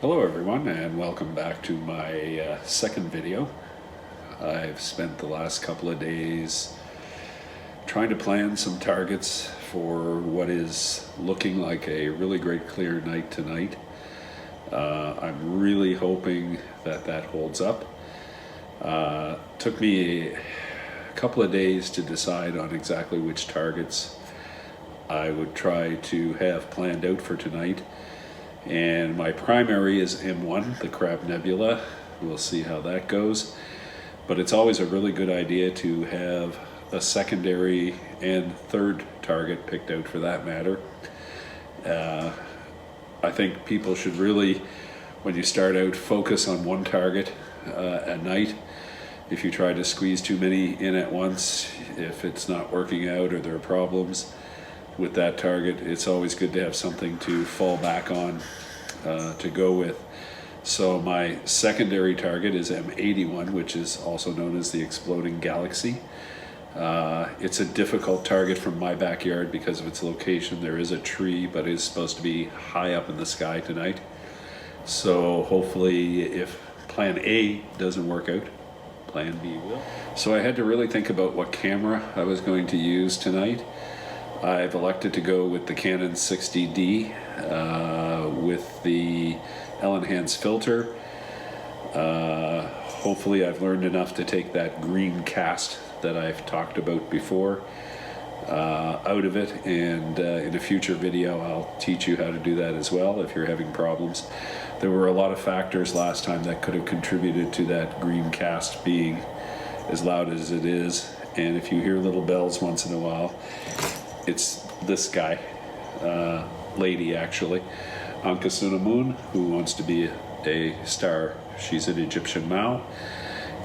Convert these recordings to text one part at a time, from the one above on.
Hello everyone, and welcome back to my second video. I've spent the last couple of days trying to plan some targets for what is looking like a really great clear night tonight. I'm really hoping that that holds up. Took me a couple of days to decide on exactly which targets I would try to have planned out for tonight. And my primary is M1, the Crab Nebula. We'll see how that goes. But it's always a really good idea to have a secondary and third target picked out for that matter. I think people should really, when you start out, focus on one target at night. If you try to squeeze too many in at once, if it's not working out or there are problems with that target, it's always good to have something to fall back on to go with. So my secondary target is M81, which is also known as the Exploding Galaxy. It's a difficult target from my backyard because of its location. There is a tree, but it's supposed to be high up in the sky tonight. So hopefully if plan A doesn't work out, plan B will. So I had to really think about what camera I was going to use tonight. I've elected to go with the Canon 60D with the L-Enhance filter. Hopefully I've learned enough to take that green cast that I've talked about before out of it, and in a future video I'll teach you how to do that as well if you're having problems. There were a lot of factors last time that could have contributed to that green cast being as loud as it is, and if you hear little bells once in a while, it's this guy, lady actually, Anka Sunamun, who wants to be a star. She's an Egyptian Mao,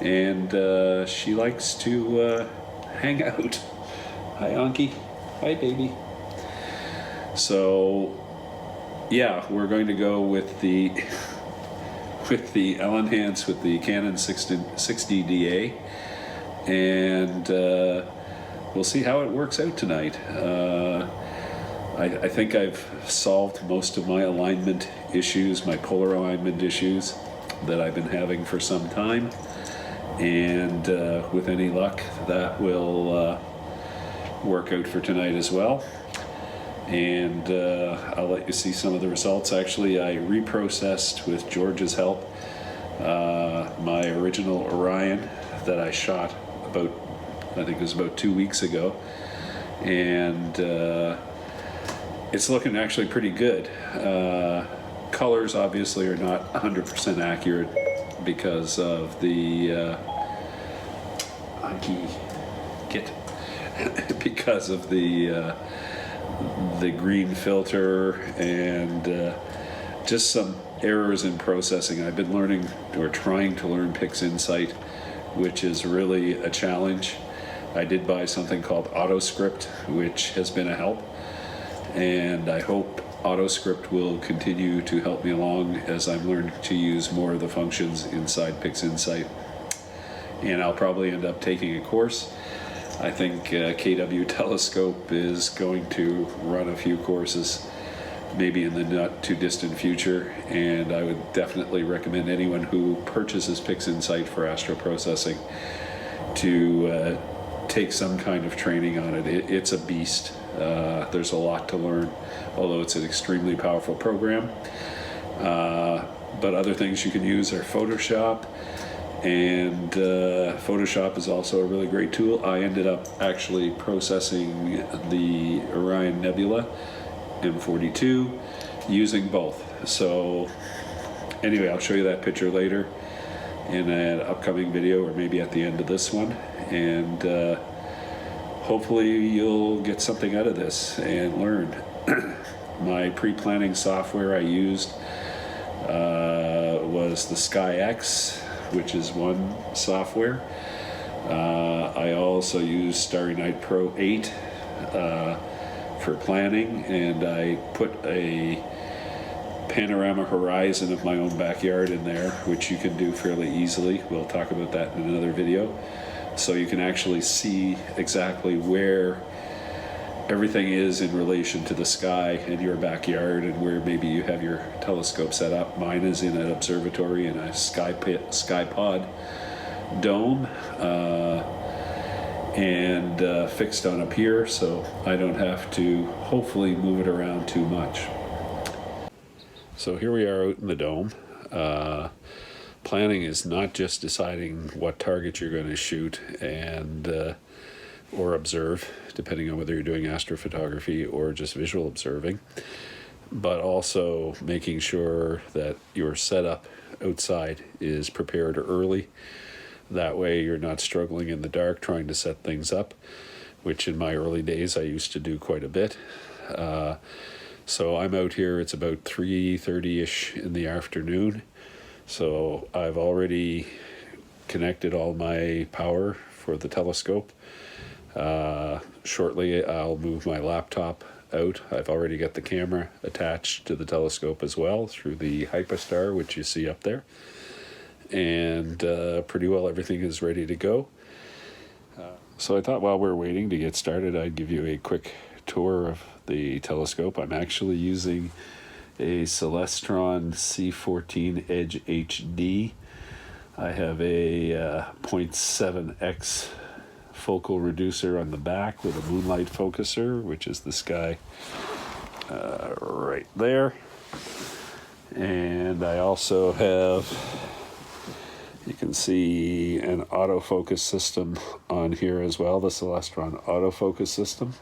and she likes to hang out. Hi Anki, hi baby. So yeah, we're going to go with the L-Enhance with the Canon 60DA, and we'll see how it works out tonight. I think I've solved most of my alignment issues, my polar alignment issues that I've been having for some time, and with any luck that will work out for tonight as well. And I'll let you see some of the results. Actually, I reprocessed with George's help my original Orion that I shot about, I think it was about 2 weeks ago, and it's looking actually pretty good. Colors obviously are not 100% accurate because of the because of the green filter and just some errors in processing. I've been learning or trying to learn PixInsight, which is really a challenge. I did buy something called AutoScript, which has been a help, and I hope AutoScript will continue to help me along as I'm learning to use more of the functions inside PixInsight. And I'll probably end up taking a course. I think KW Telescope is going to run a few courses, maybe in the not too distant future, and I would definitely recommend anyone who purchases PixInsight for astroprocessing to take some kind of training on it. It's a beast. There's a lot to learn, although it's an extremely powerful program. But other things you can use are Photoshop, and Photoshop is also a really great tool. I ended up actually processing the Orion Nebula M42 using both. So anyway, I'll show you that picture later in an upcoming video, or maybe at the end of this one, and hopefully you'll get something out of this and learn. My pre-planning software I used was the SkyX, which is one software. I also use Starry Night Pro 8 for planning, and I put a panorama horizon of my own backyard in there, which you can do fairly easily. We'll talk about that in another video. So you can actually see exactly where everything is in relation to the sky and your backyard and where maybe you have your telescope set up. Mine is in an observatory in a sky pod dome and fixed on a pier, so I don't have to hopefully move it around too much. So here we are out in the dome. Planning is not just deciding what target you're going to shoot and or observe, depending on whether you're doing astrophotography or just visual observing, but also making sure that your setup outside is prepared early. That way you're not struggling in the dark trying to set things up, which in my early days I used to do quite a bit. So I'm out here, it's about 3:30ish in the afternoon. So I've already connected all my power for the telescope. Shortly I'll move my laptop out. I've already got the camera attached to the telescope as well through the Hyperstar, which you see up there. And pretty well everything is ready to go. So I thought while we're waiting to get started, I'd give you a quick tour of the telescope. I'm actually using a Celestron C14 Edge HD. I have a 0.7x focal reducer on the back with a moonlight focuser, which is this guy right there. And I also have, you can see, an autofocus system on here as well, the Celestron autofocus system.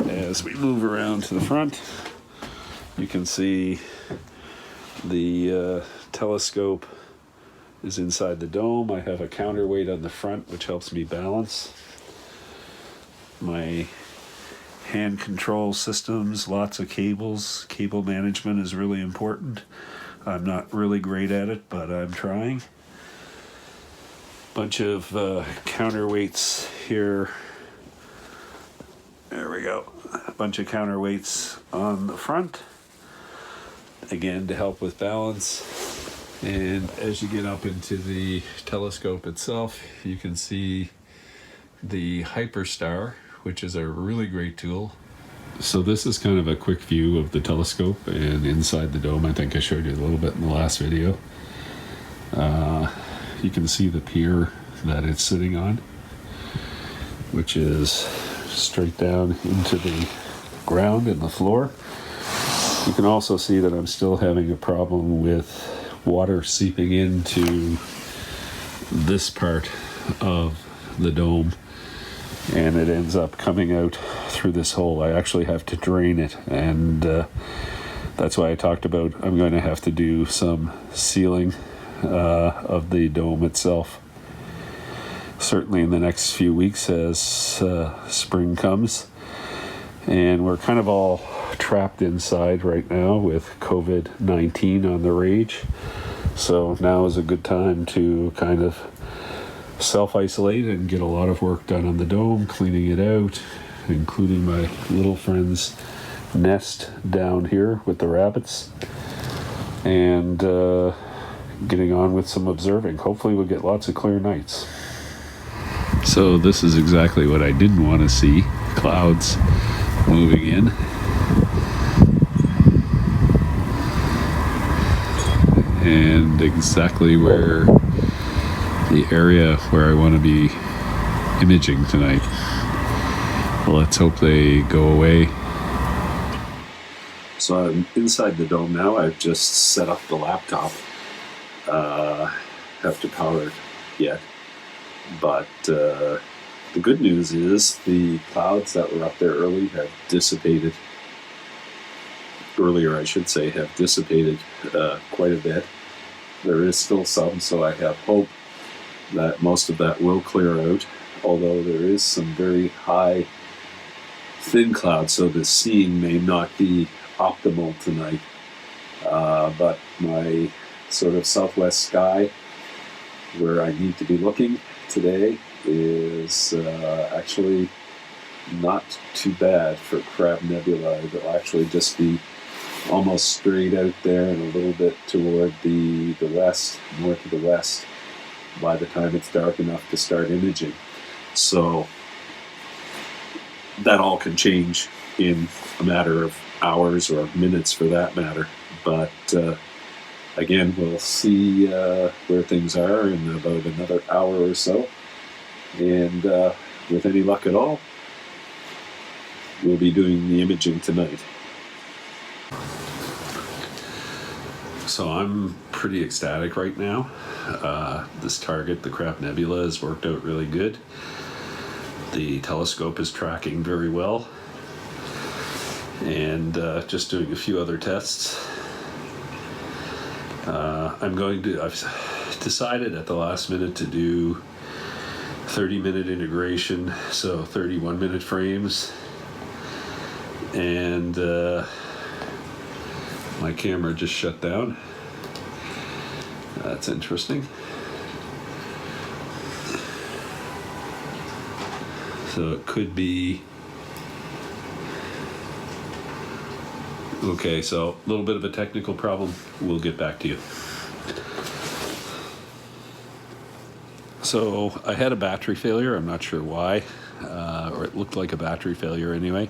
As we move around to the front, you can see the telescope is inside the dome. I have a counterweight on the front, which helps me balance. My hand control systems, lots of cables. Cable management is really important. I'm not really great at it, but I'm trying. Bunch of counterweights here. There we go. A bunch of counterweights on the front, again to help with balance. And as you get up into the telescope itself, you can see the Hyperstar, which is a really great tool. So this is kind of a quick view of the telescope and inside the dome. I think I showed you a little bit in the last video. You can see the pier that it's sitting on, which is straight down into the ground and the floor. You can also see that I'm still having a problem with water seeping into this part of the dome, and it ends up coming out through this hole. I actually have to drain it, and that's why I talked about I'm going to have to do some sealing of the dome itself, certainly in the next few weeks as spring comes. And we're kind of all trapped inside right now with COVID-19 on the rage. So now is a good time to kind of self-isolate and get a lot of work done on the dome, cleaning it out, including my little friend's nest down here with the rabbits, and getting on with some observing. Hopefully we'll get lots of clear nights. So this is exactly what I didn't want to see, clouds moving in. And exactly where the area where I want to be imaging tonight. Let's hope they go away. So I'm inside the dome now. I've just set up the laptop. Have to power it yet. But the good news is the clouds that were up there earlier, I should say, have dissipated quite a bit. There is still some, so I have hope that most of that will clear out, although there is some very high thin clouds, so the seeing may not be optimal tonight. But my sort of southwest sky, where I need to be looking today, is actually not too bad for Crab Nebula. It'll actually just be almost straight out there and a little bit toward the west, north of the west. by the time it's dark enough to start imaging. So that all can change in a matter of hours or minutes for that matter. But again, we'll see where things are in about another hour or so. And with any luck at all, we'll be doing the imaging tonight. So I'm pretty ecstatic right now. This target, the Crab Nebula, has worked out really good. The telescope is tracking very well. And just doing a few other tests. I've decided at the last minute to do 30-minute integration, so 31-minute frames. And my camera just shut down. That's interesting. So it could be... Okay, so a little bit of a technical problem. We'll get back to you. So I had a battery failure. I'm not sure why, or it looked like a battery failure anyway.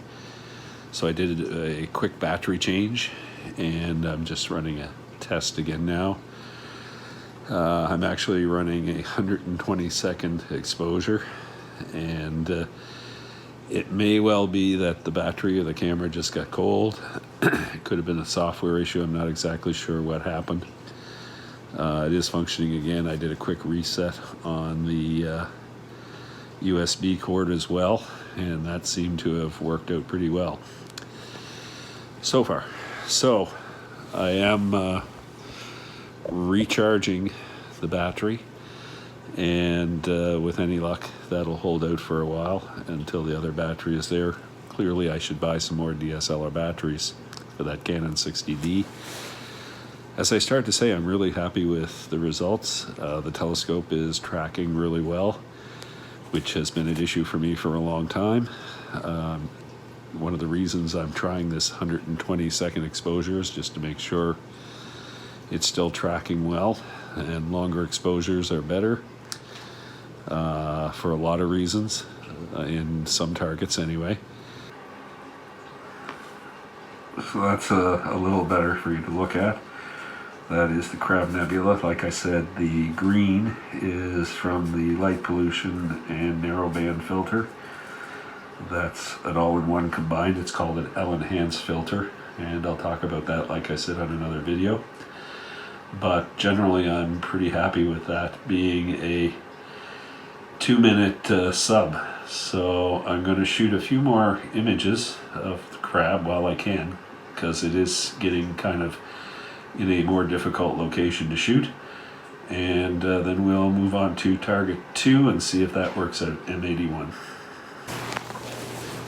So I did a quick battery change, and I'm just running a test again now. I'm actually running a 120-second exposure, and it may well be that the battery or the camera just got cold. It could have been a software issue. I'm not exactly sure what happened. It is functioning again. I did a quick reset on the USB cord as well, and that seemed to have worked out pretty well so far. So I am recharging the battery, and with any luck that'll hold out for a while until the other battery is there. Clearly I should buy some more DSLR batteries for that Canon 60D. As I started to say, I'm really happy with the results. The telescope is tracking really well, which has been an issue for me for a long time. One of the reasons I'm trying this 120-second exposure is just to make sure it's still tracking well, and longer exposures are better for a lot of reasons, in some targets anyway. So that's a little better for you to look at. That is the Crab Nebula. Like I said, the green is from the light pollution and narrowband filter. That's an all-in-one combined. It's called an L-enhanced filter, and I'll talk about that, like I said, on another video. But generally I'm pretty happy with that being a 2-minute sub. So I'm going to shoot a few more images of the crab while I can, because it is getting kind of in a more difficult location to shoot. And then we'll move on to target 2 and see if that works at M81.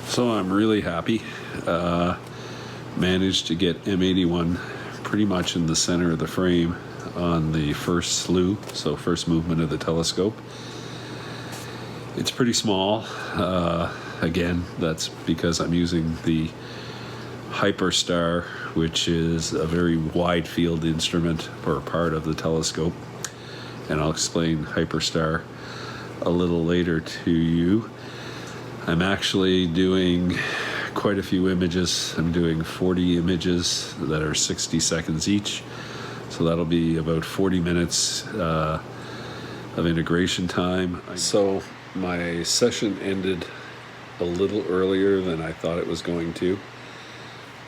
So I'm really happy. Managed to get M81 pretty much in the center of the frame on the first slew, so first movement of the telescope. It's pretty small. Again, that's because I'm using the Hyperstar, which is a very wide field instrument for a part of the telescope, and I'll explain Hyperstar a little later to you. I'm actually doing quite a few images. I'm doing 40 images that are 60 seconds each, so that'll be about 40 minutes of integration time. So my session ended a little earlier than I thought it was going to.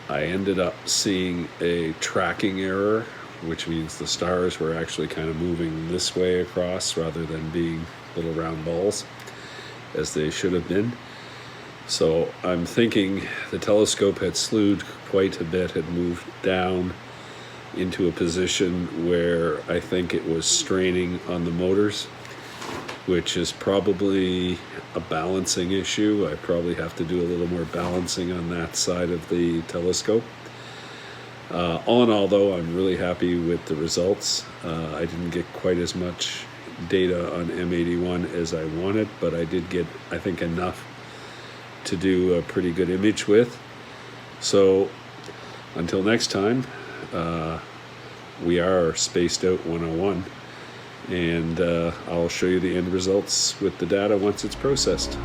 I ended up seeing a tracking error, which means the stars were actually kind of moving this way across rather than being little round balls, as they should have been. So I'm thinking the telescope had slewed quite a bit, had moved down into a position where I think it was straining on the motors, which is probably a balancing issue. I probably have to do a little more balancing on that side of the telescope. All in all, though, I'm really happy with the results. I didn't get quite as much data on M81 as I wanted, but I did get, I think, enough to do a pretty good image with. So until next time, we are Spaced Out 101, and I'll show you the end results with the data once it's processed.